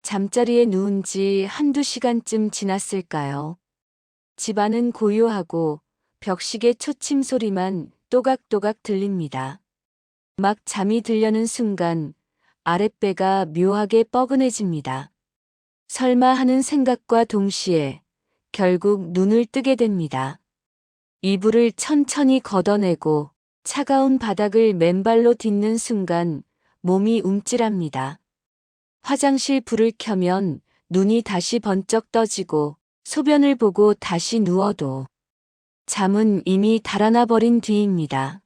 잠자리에 누운 지 한두 시간쯤 지났을까요? 집안은 고요하고 벽시계 초침 소리만 또각또각 들립니다. 막 잠이 들려는 순간 아랫배가 묘하게 뻐근해집니다. 설마 하는 생각과 동시에 결국 눈을 뜨게 됩니다. 이불을 천천히 걷어내고 차가운 바닥을 맨발로 딛는 순간 몸이 움찔합니다. 화장실 불을 켜면 눈이 다시 번쩍 떠지고 소변을 보고 다시 누워도 잠은 이미 달아나 버린 뒤입니다.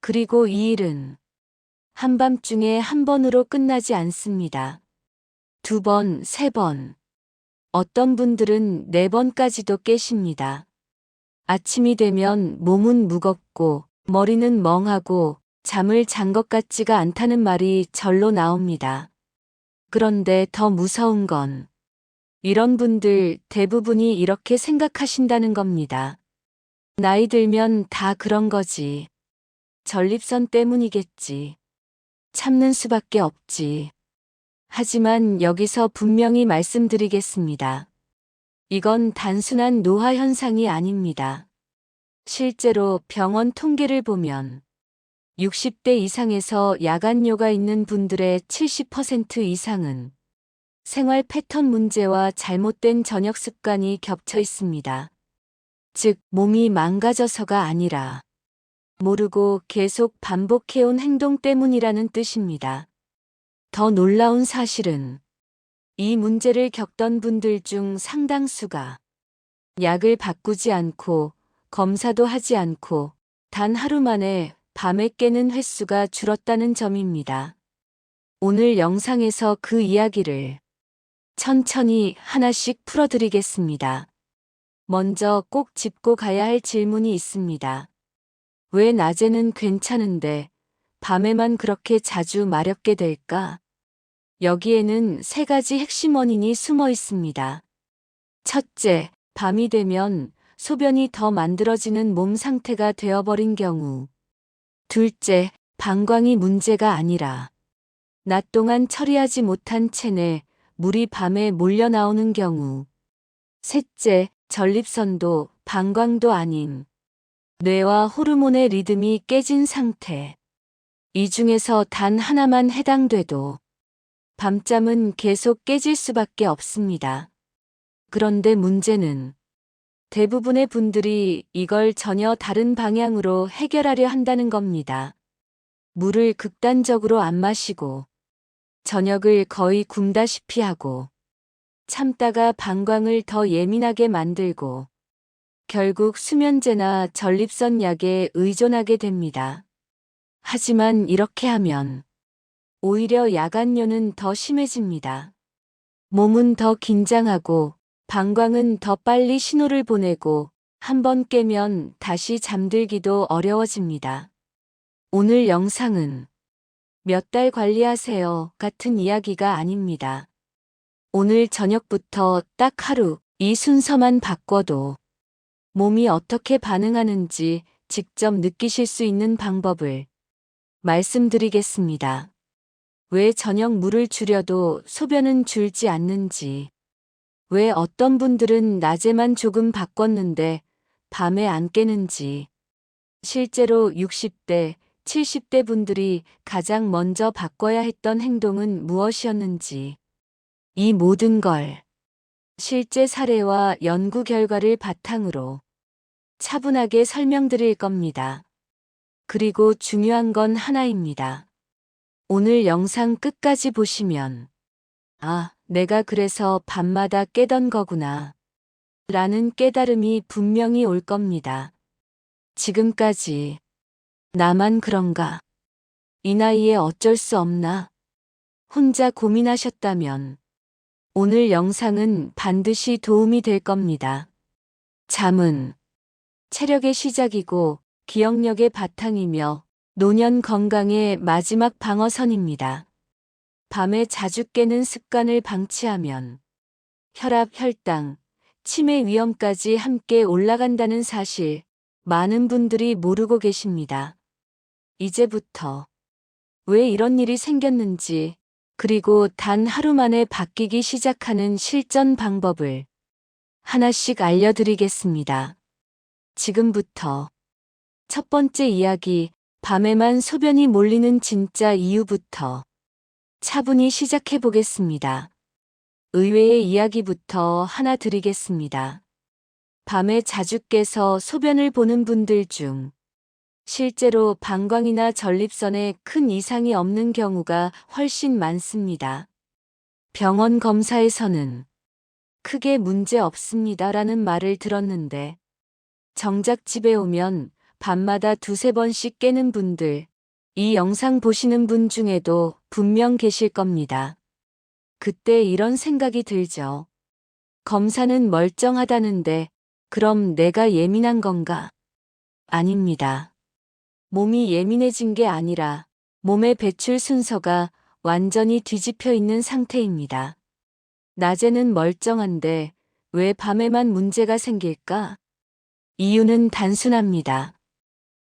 그리고 이 일은 한밤중에 한 번으로 끝나지 않습니다. 두 번, 세 번, 어떤 분들은 네 번까지도 깨십니다. 아침이 되면 몸은 무겁고 머리는 멍하고 잠을 잔 것 같지가 않다는 말이 절로 나옵니다. 그런데 더 무서운 건 이런 분들 대부분이 이렇게 생각하신다는 겁니다. 나이 들면 다 그런 거지. 전립선 때문이겠지. 참는 수밖에 없지. 하지만 여기서 분명히 말씀드리겠습니다. 이건 단순한 노화 현상이 아닙니다. 실제로 병원 통계를 보면 60대 이상에서 야간뇨가 있는 분들의 70% 이상은 생활 패턴 문제와 잘못된 저녁 습관이 겹쳐 있습니다. 즉, 몸이 망가져서가 아니라 모르고 계속 반복해온 행동 때문이라는 뜻입니다. 더 놀라운 사실은 이 문제를 겪던 분들 중 상당수가 약을 바꾸지 않고 검사도 하지 않고 단 하루 만에 밤에 깨는 횟수가 줄었다는 점입니다. 오늘 영상에서 그 이야기를 천천히 하나씩 풀어드리겠습니다. 먼저 꼭 짚고 가야 할 질문이 있습니다. 왜 낮에는 괜찮은데 밤에만 그렇게 자주 마렵게 될까? 여기에는 세 가지 핵심 원인이 숨어 있습니다. 첫째, 밤이 되면 소변이 더 만들어지는 몸 상태가 되어버린 경우. 둘째, 방광이 문제가 아니라 낮 동안 처리하지 못한 체내 물이 밤에 몰려 나오는 경우. 셋째, 전립선도 방광도 아닌 뇌와 호르몬의 리듬이 깨진 상태. 이 중에서 단 하나만 해당돼도 밤잠은 계속 깨질 수밖에 없습니다. 그런데 문제는 대부분의 분들이 이걸 전혀 다른 방향으로 해결하려 한다는 겁니다. 물을 극단적으로 안 마시고 저녁을 거의 굶다시피 하고 참다가 방광을 더 예민하게 만들고 결국 수면제나 전립선 약에 의존하게 됩니다. 하지만 이렇게 하면 오히려 야간뇨는 더 심해집니다. 몸은 더 긴장하고 방광은 더 빨리 신호를 보내고 한 번 깨면 다시 잠들기도 어려워집니다. 오늘 영상은 몇 달 관리하세요 같은 이야기가 아닙니다. 오늘 저녁부터 딱 하루 이 순서만 바꿔도 몸이 어떻게 반응하는지 직접 느끼실 수 있는 방법을 말씀드리겠습니다. 왜 저녁 물을 줄여도 소변은 줄지 않는지, 왜 어떤 분들은 낮에만 조금 바꿨는데 밤에 안 깨는지, 실제로 60대, 70대 분들이 가장 먼저 바꿔야 했던 행동은 무엇이었는지, 이 모든 걸 실제 사례와 연구 결과를 바탕으로 차분하게 설명드릴 겁니다. 그리고 중요한 건 하나입니다. 오늘 영상 끝까지 보시면 아, 내가 그래서 밤마다 깨던 거구나 라는 깨달음이 분명히 올 겁니다. 지금까지 나만 그런가? 이 나이에 어쩔 수 없나? 혼자 고민하셨다면 오늘 영상은 반드시 도움이 될 겁니다. 잠은 체력의 시작이고 기억력의 바탕이며 노년 건강의 마지막 방어선입니다. 밤에 자주 깨는 습관을 방치하면 혈압, 혈당, 치매 위험까지 함께 올라간다는 사실 많은 분들이 모르고 계십니다. 이제부터 왜 이런 일이 생겼는지 그리고 단 하루 만에 바뀌기 시작하는 실전 방법을 하나씩 알려드리겠습니다. 지금부터 첫 번째 이야기, 밤에만 소변이 몰리는 진짜 이유부터 차분히 시작해 보겠습니다. 의외의 이야기부터 하나 드리겠습니다. 밤에 자주 깨서 소변을 보는 분들 중 실제로 방광이나 전립선에 큰 이상이 없는 경우가 훨씬 많습니다. 병원 검사에서는 크게 문제 없습니다라는 말을 들었는데 정작 집에 오면 밤마다 두세 번씩 깨는 분들, 이 영상 보시는 분 중에도 분명 계실 겁니다. 그때 이런 생각이 들죠. 검사는 멀쩡하다는데 그럼 내가 예민한 건가? 아닙니다. 몸이 예민해진 게 아니라 몸의 배출 순서가 완전히 뒤집혀 있는 상태입니다. 낮에는 멀쩡한데 왜 밤에만 문제가 생길까? 이유는 단순합니다.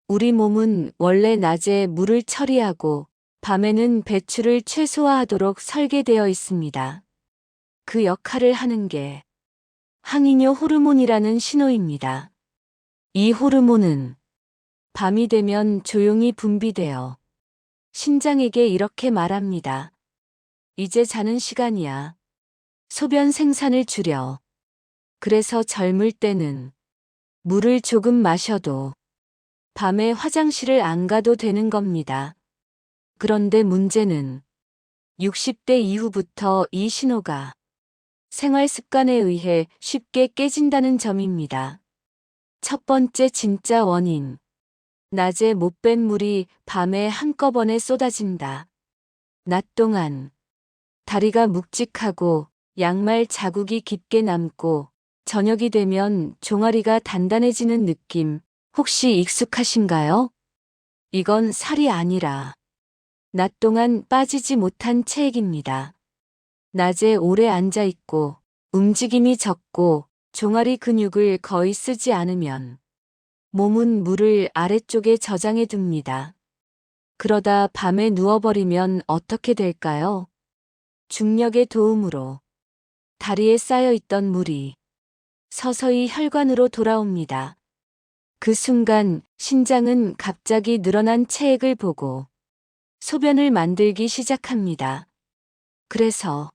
우리 몸은 원래 낮에 물을 처리하고 밤에는 배출을 최소화하도록 설계되어 있습니다. 그 역할을 하는 게 항이뇨 호르몬이라는 신호입니다. 이 호르몬은 밤이 되면 조용히 분비되어 신장에게 이렇게 말합니다. 이제 자는 시간이야. 소변 생산을 줄여. 그래서 젊을 때는 물을 조금 마셔도 밤에 화장실을 안 가도 되는 겁니다. 그런데 문제는 60대 이후부터 이 신호가 생활 습관에 의해 쉽게 깨진다는 점입니다. 첫 번째 진짜 원인. 낮에 못 뺀 물이 밤에 한꺼번에 쏟아진다. 낮 동안 다리가 묵직하고 양말 자국이 깊게 남고 저녁이 되면 종아리가 단단해지는 느낌 혹시 익숙하신가요? 이건 살이 아니라 낮 동안 빠지지 못한 체액입니다. 낮에 오래 앉아 있고 움직임이 적고 종아리 근육을 거의 쓰지 않으면 몸은 물을 아래쪽에 저장해 둡니다. 그러다 밤에 누워버리면 어떻게 될까요? 중력의 도움으로 다리에 쌓여 있던 물이 서서히 혈관으로 돌아옵니다. 그 순간 신장은 갑자기 늘어난 체액을 보고 소변을 만들기 시작합니다. 그래서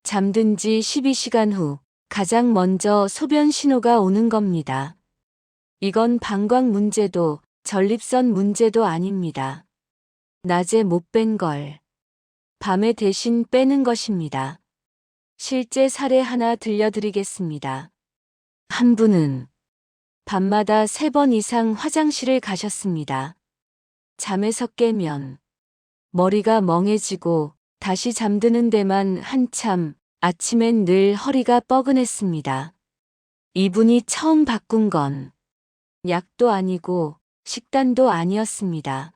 잠든 지 12시간 후 가장 먼저 소변 신호가 오는 겁니다. 이건 방광 문제도 전립선 문제도 아닙니다. 낮에 못 뺀 걸 밤에 대신 빼는 것입니다. 실제 사례 하나 들려드리겠습니다. 한 분은 밤마다 3번 이상 화장실을 가셨습니다. 잠에서 깨면 머리가 멍해지고 다시 잠드는 데만 한참, 아침엔 늘 허리가 뻐근했습니다. 이분이 처음 바꾼 건 약도 아니고 식단도 아니었습니다.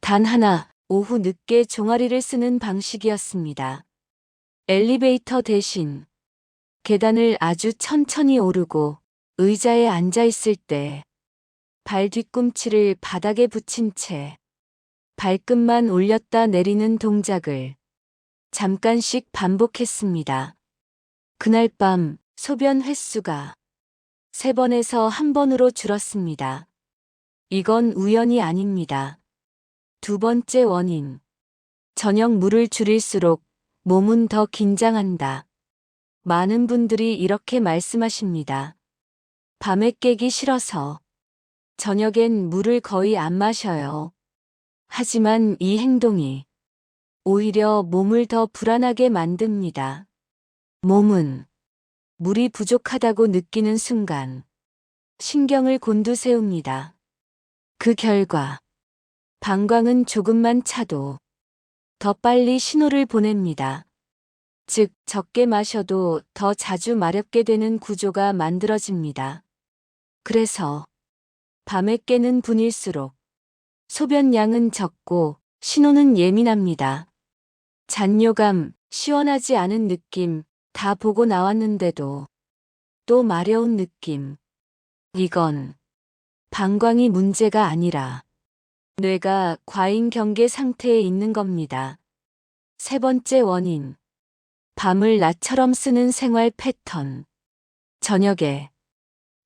단 하나, 오후 늦게 종아리를 쓰는 방식이었습니다. 엘리베이터 대신 계단을 아주 천천히 오르고 의자에 앉아 있을 때 발 뒤꿈치를 바닥에 붙인 채 발끝만 올렸다 내리는 동작을 잠깐씩 반복했습니다. 그날 밤 소변 횟수가 3번에서 1번으로 줄었습니다. 이건 우연이 아닙니다. 두 번째 원인. 저녁 물을 줄일수록 몸은 더 긴장한다. 많은 분들이 이렇게 말씀하십니다. 밤에 깨기 싫어서 저녁엔 물을 거의 안 마셔요. 하지만 이 행동이 오히려 몸을 더 불안하게 만듭니다. 몸은 물이 부족하다고 느끼는 순간 신경을 곤두세웁니다. 그 결과 방광은 조금만 차도 더 빨리 신호를 보냅니다. 즉, 적게 마셔도 더 자주 마렵게 되는 구조가 만들어집니다. 그래서 밤에 깨는 분일수록 소변량은 적고 신호는 예민합니다. 잔뇨감, 시원하지 않은 느낌 다 보고 나왔는데도 또 마려운 느낌. 이건 방광이 문제가 아니라 뇌가 과잉 경계 상태에 있는 겁니다. 세 번째 원인. 밤을 낮처럼 쓰는 생활 패턴. 저녁에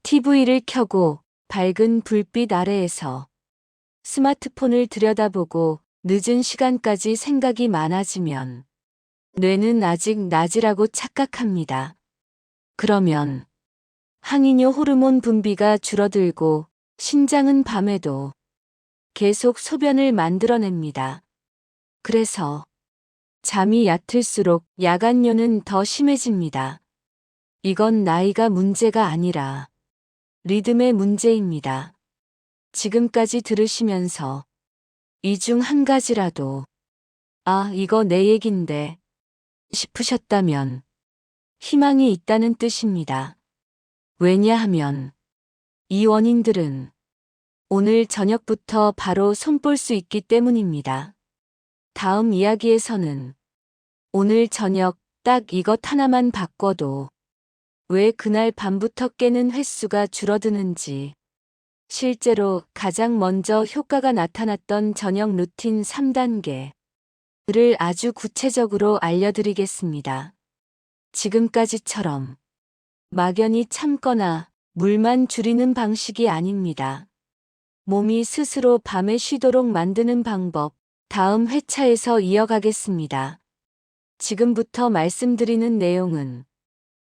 TV를 켜고 밝은 불빛 아래에서 스마트폰을 들여다보고 늦은 시간까지 생각이 많아지면 뇌는 아직 낮이라고 착각합니다. 그러면 항이뇨 호르몬 분비가 줄어들고 신장은 밤에도 계속 소변을 만들어냅니다. 그래서 잠이 얕을수록 야간뇨는 더 심해집니다. 이건 나이가 문제가 아니라 리듬의 문제입니다. 지금까지 들으시면서 이 중 한 가지라도 이거 내 얘긴데 싶으셨다면 희망이 있다는 뜻입니다. 왜냐하면 이 원인들은 오늘 저녁부터 바로 손볼 수 있기 때문입니다. 다음 이야기에서는 오늘 저녁 딱 이것 하나만 바꿔도 왜 그날 밤부터 깨는 횟수가 줄어드는지, 실제로 가장 먼저 효과가 나타났던 저녁 루틴 3단계를 아주 구체적으로 알려드리겠습니다. 지금까지처럼 막연히 참거나 물만 줄이는 방식이 아닙니다. 몸이 스스로 밤에 쉬도록 만드는 방법, 다음 회차에서 이어가겠습니다. 지금부터 말씀드리는 내용은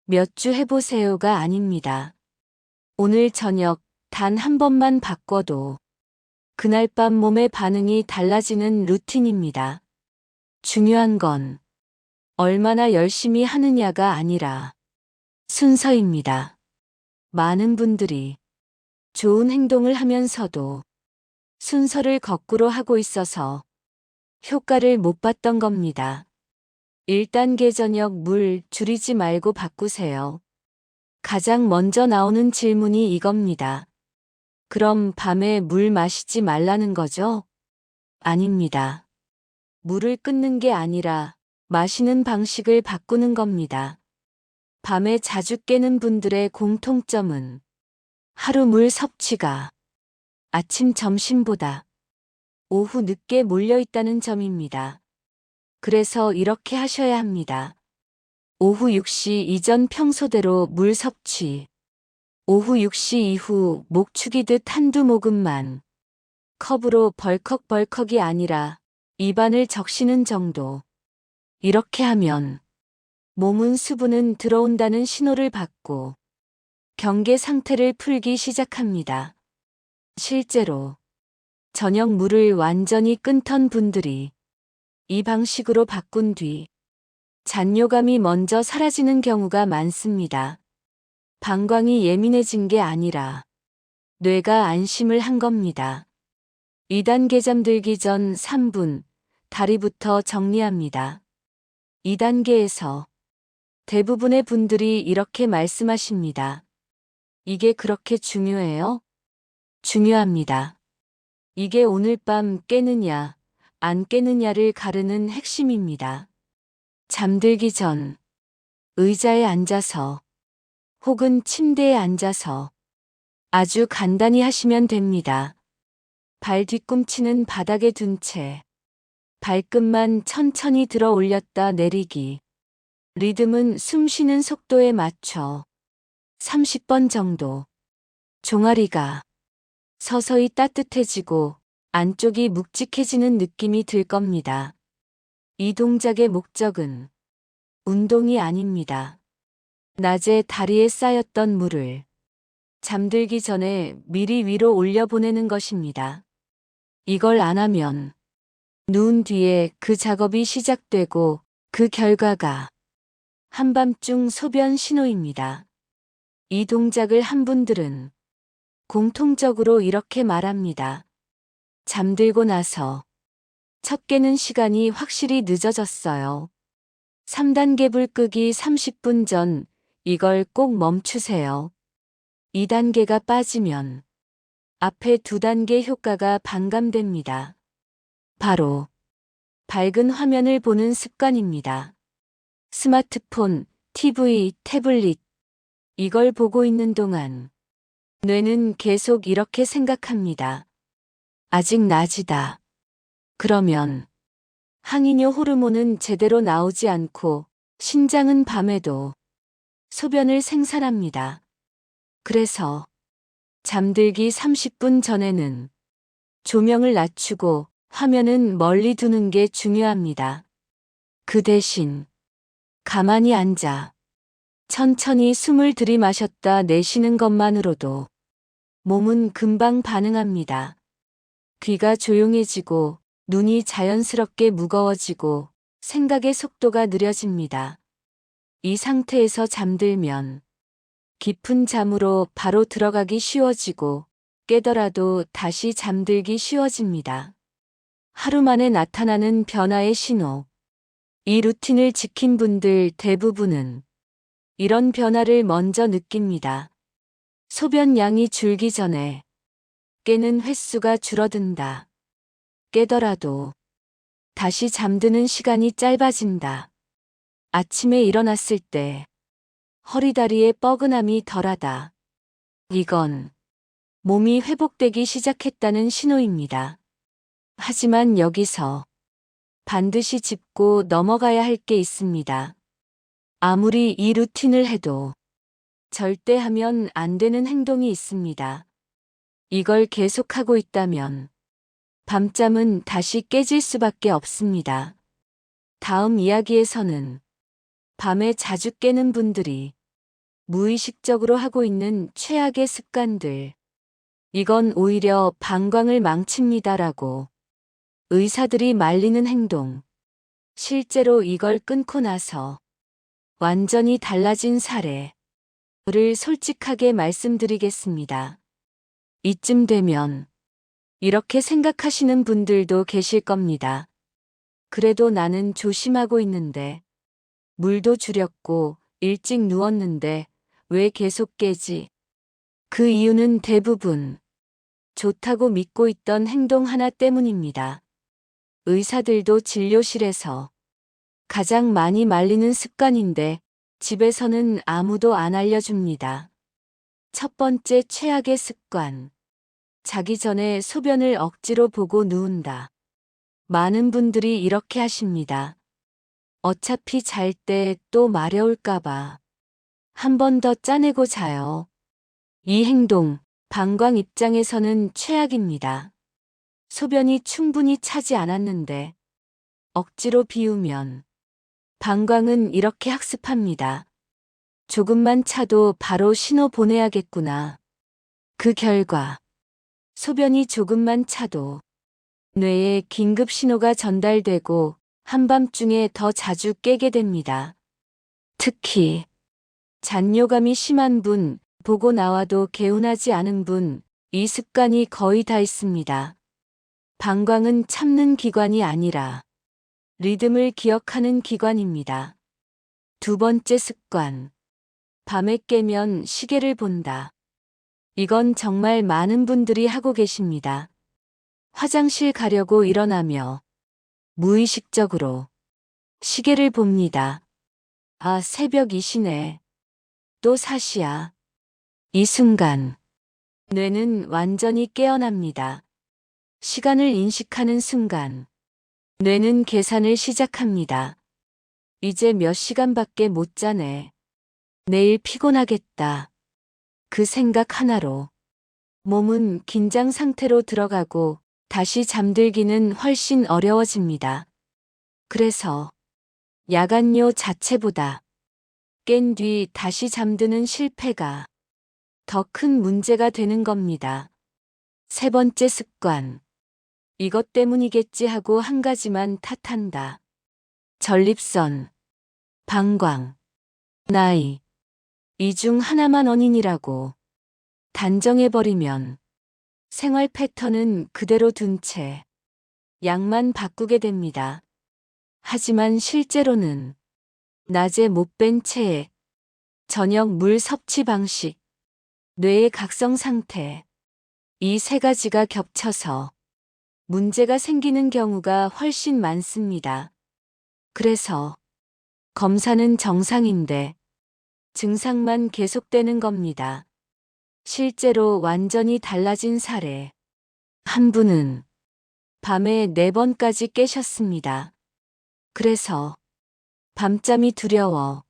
몇 주 해보세요가 아닙니다. 오늘 저녁 단 한 번만 바꿔도 그날 밤 몸의 반응이 달라지는 루틴입니다. 중요한 건 얼마나 열심히 하느냐가 아니라 순서입니다. 많은 분들이 좋은 행동을 하면서도 순서를 거꾸로 하고 있어서 효과를 못 봤던 겁니다. 1단계 저녁 물 줄이지 말고 바꾸세요. 가장 먼저 나오는 질문이 이겁니다. 그럼 밤에 물 마시지 말라는 거죠? 아닙니다. 물을 끊는 게 아니라 마시는 방식을 바꾸는 겁니다. 밤에 자주 깨는 분들의 공통점은 하루 물 섭취가 아침 점심보다 오후 늦게 몰려 있다는 점입니다. 그래서 이렇게 하셔야 합니다. 오후 6시 이전 평소대로 물 섭취. 오후 6시 이후 목 축이듯 한두 모금만. 컵으로 벌컥벌컥이 아니라 입안을 적시는 정도. 이렇게 하면 몸은 수분은 들어온다는 신호를 받고 경계 상태를 풀기 시작합니다. 실제로 저녁 물을 완전히 끊던 분들이 이 방식으로 바꾼 뒤 잔뇨감이 먼저 사라지는 경우가 많습니다. 방광이 예민해진 게 아니라 뇌가 안심을 한 겁니다. 2단계 잠들기 전 3분 다리부터 정리합니다. 2단계에서 대부분의 분들이 이렇게 말씀하십니다. 이게 그렇게 중요해요? 중요합니다. 이게 오늘 밤 깨느냐, 안 깨느냐를 가르는 핵심입니다. 잠들기 전 의자에 앉아서 혹은 침대에 앉아서 아주 간단히 하시면 됩니다. 발 뒤꿈치는 바닥에 둔 채 발끝만 천천히 들어 올렸다 내리기. 리듬은 숨 쉬는 속도에 맞춰 30번 정도. 종아리가 서서히 따뜻해지고 안쪽이 묵직해지는 느낌이 들 겁니다. 이 동작의 목적은 운동이 아닙니다. 낮에 다리에 쌓였던 물을 잠들기 전에 미리 위로 올려보내는 것입니다. 이걸 안 하면 누운 뒤에 그 작업이 시작되고 그 결과가 한밤중 소변 신호입니다. 이 동작을 한 분들은 공통적으로 이렇게 말합니다. 잠들고 나서 첫 깨는 시간이 확실히 늦어졌어요. 3단계 불 끄기 30분 전 이걸 꼭 멈추세요. 2단계가 빠지면 앞에 2단계 효과가 반감됩니다. 바로 밝은 화면을 보는 습관입니다. 스마트폰, TV, 태블릿 이걸 보고 있는 동안 뇌는 계속 이렇게 생각합니다. 아직 낮이다. 그러면 항이뇨 호르몬은 제대로 나오지 않고 신장은 밤에도 소변을 생산합니다. 그래서 잠들기 30분 전에는 조명을 낮추고 화면은 멀리 두는 게 중요합니다. 그 대신 가만히 앉아 천천히 숨을 들이마셨다 내쉬는 것만으로도 몸은 금방 반응합니다. 귀가 조용해지고 눈이 자연스럽게 무거워지고 생각의 속도가 느려집니다. 이 상태에서 잠들면 깊은 잠으로 바로 들어가기 쉬워지고 깨더라도 다시 잠들기 쉬워집니다. 하루 만에 나타나는 변화의 신호. 이 루틴을 지킨 분들 대부분은 이런 변화를 먼저 느낍니다. 소변 양이 줄기 전에 깨는 횟수가 줄어든다. 깨더라도 다시 잠드는 시간이 짧아진다. 아침에 일어났을 때 허리다리의 뻐근함이 덜하다. 이건 몸이 회복되기 시작했다는 신호입니다. 하지만 여기서 반드시 짚고 넘어가야 할 게 있습니다. 아무리 이 루틴을 해도 절대 하면 안 되는 행동이 있습니다. 이걸 계속하고 있다면 밤잠은 다시 깨질 수밖에 없습니다. 다음 이야기에서는 밤에 자주 깨는 분들이 무의식적으로 하고 있는 최악의 습관들. 이건 오히려 방광을 망칩니다라고 의사들이 말리는 행동. 실제로 이걸 끊고 나서 완전히 달라진 사례를 솔직하게 말씀드리겠습니다. 이쯤 되면 이렇게 생각하시는 분들도 계실 겁니다. 그래도 나는 조심하고 있는데, 물도 줄였고 일찍 누웠는데 왜 계속 깨지? 그 이유는 대부분 좋다고 믿고 있던 행동 하나 때문입니다. 의사들도 진료실에서 가장 많이 말리는 습관인데 집에서는 아무도 안 알려줍니다. 첫 번째 최악의 습관. 자기 전에 소변을 억지로 보고 누운다. 많은 분들이 이렇게 하십니다. 어차피 잘 때 또 마려울까봐 한 번 더 짜내고 자요. 이 행동, 방광 입장에서는 최악입니다. 소변이 충분히 차지 않았는데 억지로 비우면 방광은 이렇게 학습합니다. 조금만 차도 바로 신호 보내야겠구나. 그 결과 소변이 조금만 차도 뇌에 긴급 신호가 전달되고 한밤중에 더 자주 깨게 됩니다. 특히 잔뇨감이 심한 분, 보고 나와도 개운하지 않은 분, 이 습관이 거의 다 있습니다. 방광은 참는 기관이 아니라 리듬을 기억하는 기관입니다. 두 번째 습관. 밤에 깨면 시계를 본다. 이건 정말 많은 분들이 하고 계십니다. 화장실 가려고 일어나며 무의식적으로 시계를 봅니다. 아, 새벽 2시네. 또 4시야. 이 순간 뇌는 완전히 깨어납니다. 시간을 인식하는 순간 뇌는 계산을 시작합니다. 이제 몇 시간밖에 못 자네. 내일 피곤하겠다. 그 생각 하나로 몸은 긴장 상태로 들어가고 다시 잠들기는 훨씬 어려워집니다. 그래서 야간요 자체보다 깬 뒤 다시 잠드는 실패가 더 큰 문제가 되는 겁니다. 세 번째 습관. 이것 때문이겠지 하고 한 가지만 탓한다. 전립선, 방광, 나이. 이 중 하나만 원인이라고 단정해버리면 생활 패턴은 그대로 둔 채 약만 바꾸게 됩니다. 하지만 실제로는 낮에 못 뺀 체액, 저녁 물 섭취 방식, 뇌의 각성 상태, 이 세 가지가 겹쳐서 문제가 생기는 경우가 훨씬 많습니다. 그래서 검사는 정상인데 증상만 계속되는 겁니다. 실제로 완전히 달라진 사례. 한 분은 밤에 4번까지 깨셨습니다. 그래서 밤잠이 두려워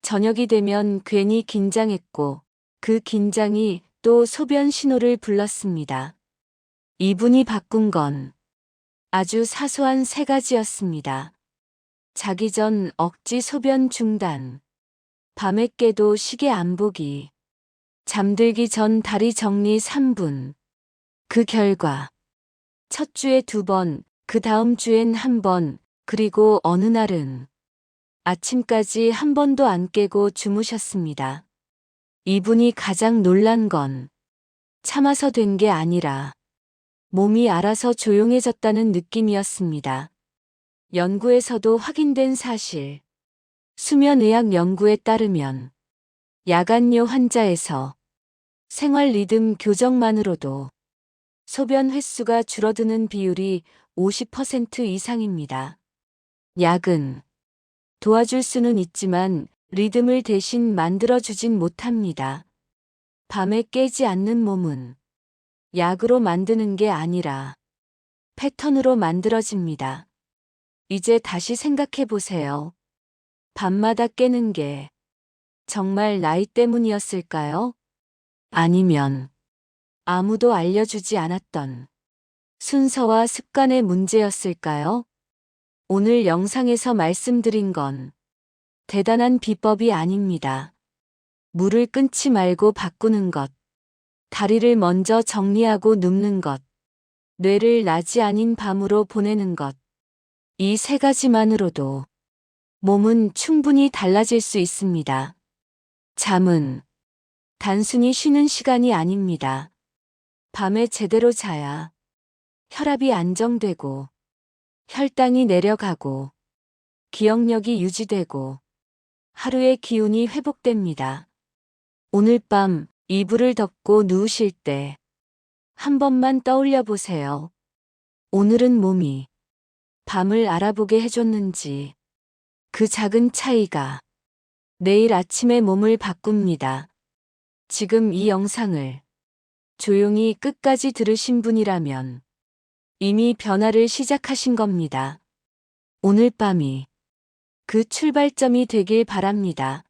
저녁이 되면 괜히 긴장했고 그 긴장이 또 소변 신호를 불렀습니다. 이분이 바꾼 건 아주 사소한 세 가지였습니다. 자기 전 억지 소변 중단, 밤에 깨도 시계 안 보기, 잠들기 전 다리 정리 3분. 그 결과 첫 주에 2번, 그 다음 주엔 1번, 그리고 어느 날은 아침까지 한 번도 안 깨고 주무셨습니다. 이분이 가장 놀란 건 참아서 된 게 아니라 몸이 알아서 조용해졌다는 느낌이었습니다. 연구에서도 확인된 사실. 수면의학 연구에 따르면 야간요 환자에서 생활 리듬 교정만으로도 소변 횟수가 줄어드는 비율이 50% 이상입니다. 약은 도와줄 수는 있지만 리듬을 대신 만들어주진 못합니다. 밤에 깨지 않는 몸은 약으로 만드는 게 아니라 패턴으로 만들어집니다. 이제 다시 생각해 보세요. 밤마다 깨는 게 정말 나이 때문이었을까요? 아니면 아무도 알려주지 않았던 순서와 습관의 문제였을까요? 오늘 영상에서 말씀드린 건 대단한 비법이 아닙니다. 물을 끊지 말고 바꾸는 것, 다리를 먼저 정리하고 눕는 것, 뇌를 낮이 아닌 밤으로 보내는 것. 이 세 가지만으로도 몸은 충분히 달라질 수 있습니다. 잠은 단순히 쉬는 시간이 아닙니다. 밤에 제대로 자야 혈압이 안정되고 혈당이 내려가고 기억력이 유지되고 하루의 기운이 회복됩니다. 오늘 밤 이불을 덮고 누우실 때 한 번만 떠올려 보세요. 오늘은 몸이 밤을 알아보게 해줬는지 그 작은 차이가 내일 아침에 몸을 바꿉니다. 지금 이 영상을 조용히 끝까지 들으신 분이라면 이미 변화를 시작하신 겁니다. 오늘 밤이 그 출발점이 되길 바랍니다.